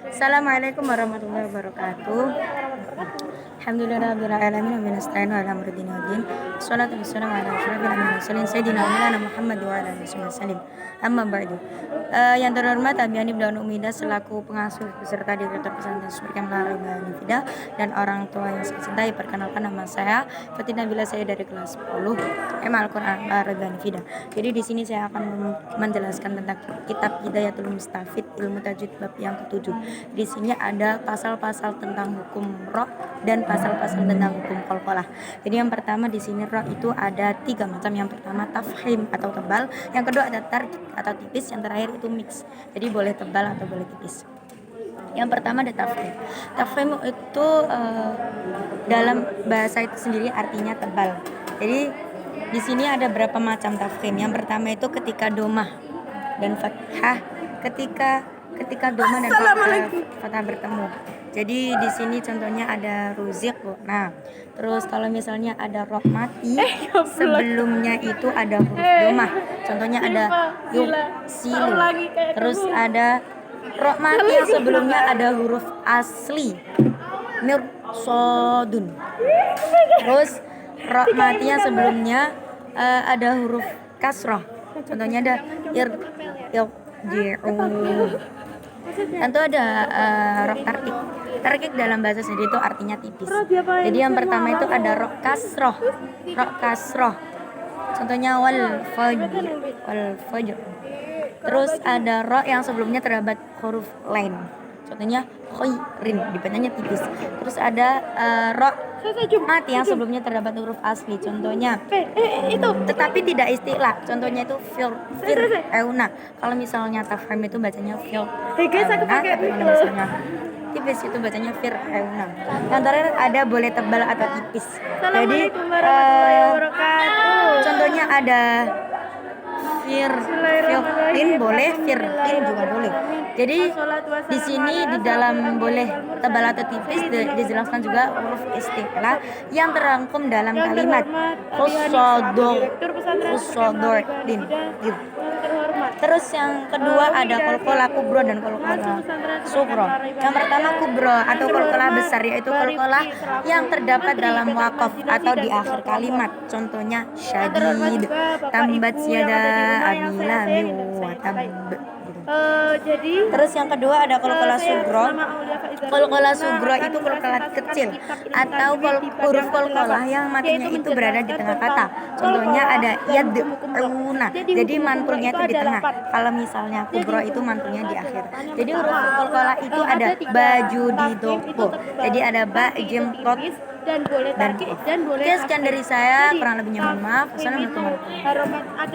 Assalamualaikum warahmatullahi wabarakatuh. Alhamdulillahirabbil alamin wa nasta'inu ala amri dini waddin. Wassalatu wassalamu ala asyrofil anbiya'i wal mursalin sayyidina wa maulana Muhammad wa ala alihi wasallam. Amma ba'du. Yang terhormat Abi Hanif Daun Umidah selaku pengasuh beserta direktur pesantren Suprikem Larabah Nifida dan orang tua yang saya cintai, perkenalkan nama saya Fatina Bila, saya dari kelas 10 Al-Quran Larabah Nifida. Jadi di sini saya akan menjelaskan tentang kitab Hidayatul Mustafid ilmu tajwid bab yang ke-7. Di sini ada pasal-pasal tentang hukum ra dan pasal-pasal tentang hukum qalqalah. Jadi yang pertama di sini ra itu ada 3 macam. Yang pertama tafhim atau tebal, yang kedua ada tarkik atau tipis, yang terakhir itu mix. Jadi boleh tebal atau boleh tipis. Yang pertama ada tafhim. Tafhim itu dalam bahasa itu sendiri artinya tebal. Jadi di sini ada berapa macam tafhim. Yang pertama itu ketika domah dan fathah, ketika domah dan fathah bertemu. Jadi di sini contohnya ada ruzik. Nah, terus kalau misalnya ada roh mati, sebelumnya itu ada huruf domah. Contohnya ada yuk, silu. Terus ada roh mati yang sebelumnya ada huruf asli, mirsodun. Terus roh mati yang sebelumnya ada huruf kasroh. Contohnya ada irji'u. Tentu ada roh tarkik. Tarkik dalam bahasa sendiri itu artinya tipis. Jadi yang pertama itu ada roh kasroh. Roh kasroh. Contohnya wal fajr. Terus ada roh yang sebelumnya terdapat huruf lain. Contohnya khairin, dibacanya tipis. Terus ada roh mati yang sebelumnya terdapat huruf asli. Contohnya itu tetapi tidak istilah. Contohnya itu fir'auna. Kalau misalnya tafhim itu bacanya fir'auna, tapi kalau misalnya tipis itu bacanya fir'auna. Yang terakhir ada boleh tebal atau tipis. Jadi contohnya ada fir'in boleh, fir'in juga boleh. Jadi di sini di dalam boleh tebal atau tipis dijelaskan juga huruf istilah yang terangkum dalam kalimat khusodor din. Terus yang kedua ada qalqalah kubro dan qalqalah sugro. Yang pertama kubro atau qalqalah besar, yaitu qalqalah yang terdapat dalam waqaf atau di akhir kalimat. Contohnya syadid, tambat yada abila wa tabb. Terus yang kedua ada qalqalah sugro. Qalqalah sugro itu qalqalah kecil atau huruf qalqalah yang matinya itu berada di tengah kata. Contohnya ada yad'una. Jadi mantulnya itu di tengah. Kalau misalnya kubro itu mantulnya di akhir. Jadi huruf qalqalah itu ada baju di toko. Jadi ada ba, jim, kot, dan boleh. Oke, sekian dari saya, kurang lebihnya mohon maaf. Assalamualaikum warahmatullahi wabarakatuh.